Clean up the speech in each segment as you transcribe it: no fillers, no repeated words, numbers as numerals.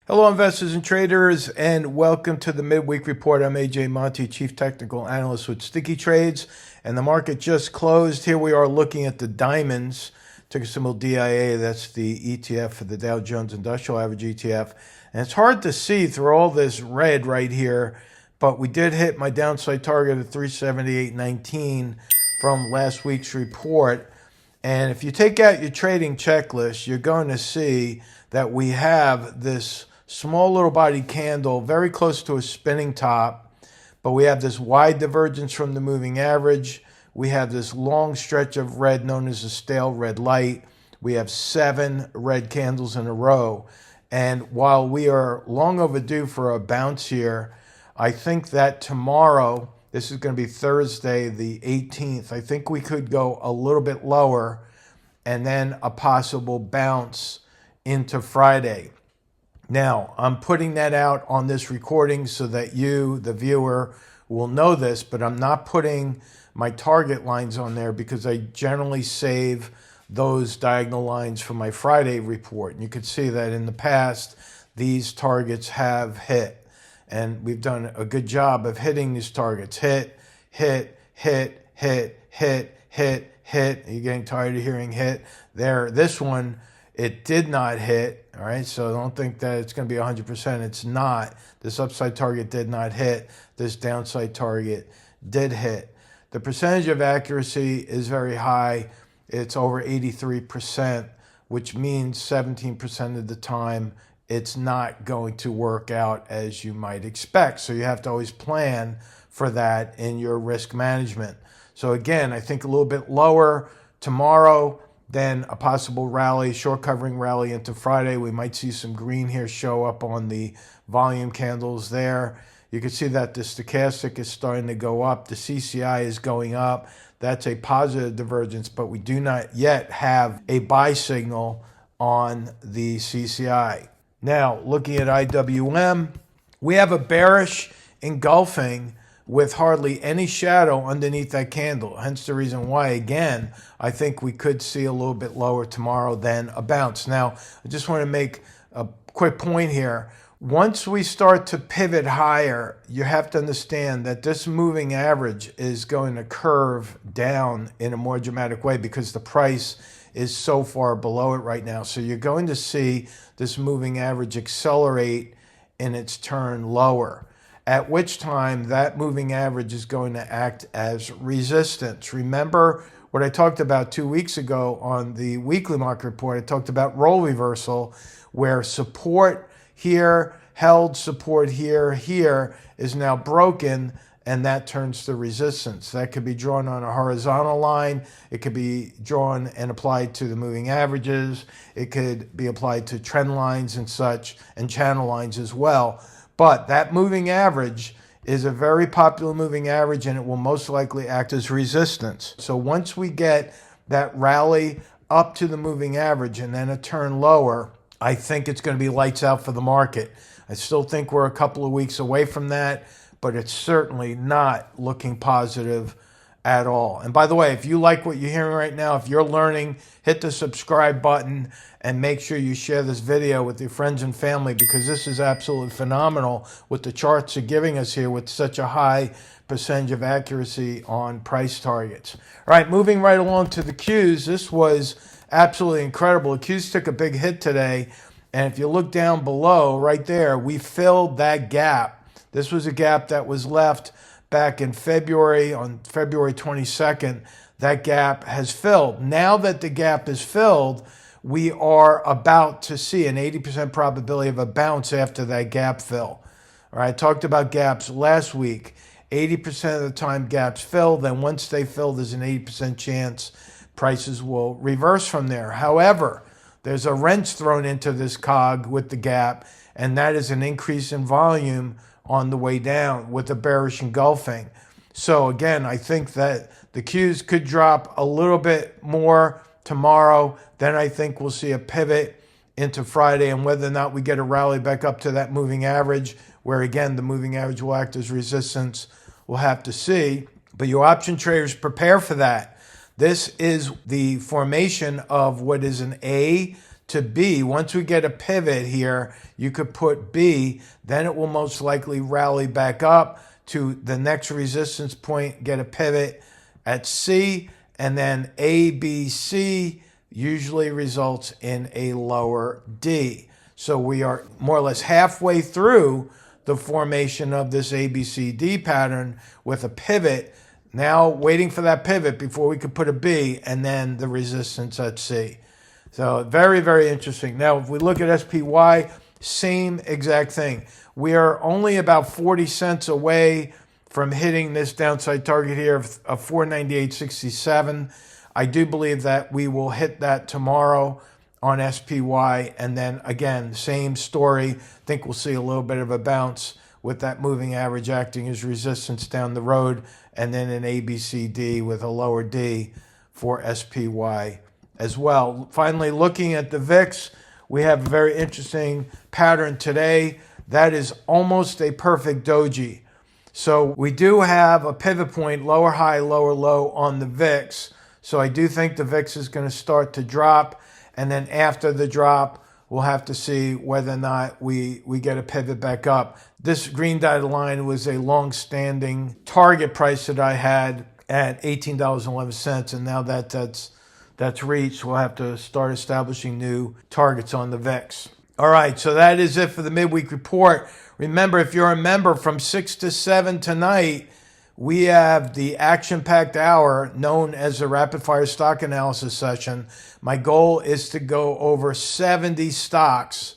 Hello, investors and traders, and welcome to the midweek report. I'm AJ Monte, Chief Technical Analyst with Sticky Trades, and the market just closed. Here we are looking at the diamonds, ticker symbol DIA. That's the ETF for the Dow Jones Industrial Average ETF. And it's hard to see through all this red right here, but we did hit my downside target of 378.19 from last week's report. And if you take out your trading checklist, you're going to see that we have this small little body candle very close to a spinning top, but we have this wide divergence from the moving average. We have this long stretch of red known as a stale red light. We have 7 red candles in a row. And while we are long overdue for a bounce here, I think that tomorrow, this is going to be Thursday the 18th, I think we could go a little bit lower and then a possible bounce into Friday. Now, I'm putting that out on this recording so that you, the viewer, will know this, but I'm not putting my target lines on there because I generally save those diagonal lines for my Friday report. And you can see that in the past, these targets have hit. And we've done a good job of hitting these targets. Hit, hit, hit, hit, hit, hit, hit. Are you getting tired of hearing hit? There, this one, it did not hit. All right, so don't think that it's going to be 100%. It's not. This upside target did not hit. This downside target did hit. The percentage of accuracy is very high. It's over 83%, which means 17% of the time it's not going to work out as you might expect. So you have to always plan for that in your risk management. So again, I think a little bit lower tomorrow, then a possible rally, short covering rally into Friday. We might see some green here show up on the volume candles there. You can see that the stochastic is starting to go up. The CCI is going up. That's a positive divergence, but we do not yet have a buy signal on the CCI. Now, looking at IWM, we have a bearish engulfing with hardly any shadow underneath that candle. Hence the reason why, again, I think we could see a little bit lower tomorrow than a bounce. Now, I just want to make a quick point here. Once we start to pivot higher, you have to understand that this moving average is going to curve down in a more dramatic way because the price is so far below it right now. So you're going to see this moving average accelerate in its turn lower, at which time that moving average is going to act as resistance. Remember what I talked about 2 weeks ago on the weekly market report. I talked about role reversal, where support here held, support here, here is now broken, and that turns to resistance. That could be drawn on a horizontal line. It could be drawn and applied to the moving averages. It could be applied to trend lines and such, and channel lines as well. But that moving average is a very popular moving average, and it will most likely act as resistance. So once we get that rally up to the moving average and then a turn lower, I think it's going to be lights out for the market. I still think we're a couple of weeks away from that, but it's certainly not looking positive at all. And by the way, if you like what you're hearing right now, if you're learning, hit the subscribe button and make sure you share this video with your friends and family, because this is absolutely phenomenal what the charts are giving us here with such a high percentage of accuracy on price targets. All right, moving right along to the Qs. This was absolutely incredible. The Qs took a big hit today, and if you look down below right there, we filled that gap. This was a gap that was left back in February, on February 22nd. That gap has filled. Now that the gap is filled, we are about to see an 80% probability of a bounce after that gap fill. All right, I talked about gaps last week. 80% of the time gaps fill, then once they fill, there's an 80% chance prices will reverse from there. However, there's a wrench thrown into this cog with the gap, and that is an increase in volume on the way down with a bearish engulfing. So again, I think that the Qs could drop a little bit more tomorrow. Then I think we'll see a pivot into Friday, and whether or not we get a rally back up to that moving average, where again, the moving average will act as resistance, we'll have to see. But your option traders, prepare for that. This is the formation of what is an A to B. Once we get a pivot here, you could put B, then it will most likely rally back up to the next resistance point, get a pivot at C, and then A, B, C usually results in a lower D. So we are more or less halfway through the formation of this ABCD pattern with a pivot. Now waiting for that pivot before we could put a B and then the resistance at C. So very, very interesting. Now, if we look at SPY, same exact thing. We are only about 40 cents away from hitting this downside target here of 498.67. I do believe that we will hit that tomorrow on SPY. And then again, same story. I think we'll see a little bit of a bounce with that moving average acting as resistance down the road, and then an ABCD with a lower D for SPY as well. Finally, looking at the VIX, we have a very interesting pattern today. That is almost a perfect doji. So we do have a pivot point, lower high, lower low on the VIX. So I do think the VIX is going to start to drop. And then after the drop, we'll have to see whether or not we get a pivot back up. This green dotted line was a long-standing target price that I had at $18.11. And now that that's reached, we'll have to start establishing new targets on the VIX. All right, so that is it for the midweek report. Remember, if you're a member from 6 to 7 tonight, we have the action-packed hour known as the Rapid Fire Stock Analysis session. My goal is to go over 70 stocks,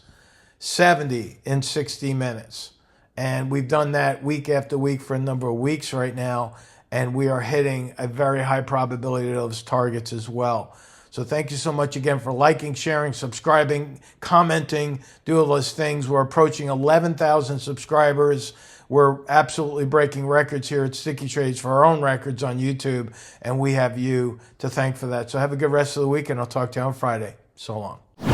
70 in 60 minutes. And we've done that week after week for a number of weeks right now, and we are hitting a very high probability of those targets as well. So thank you so much again for liking, sharing, subscribing, commenting, do all those things. We're approaching 11,000 subscribers. We're absolutely breaking records here at Sticky Trades for our own records on YouTube, and we have you to thank for that. So have a good rest of the week, and I'll talk to you on Friday. So long.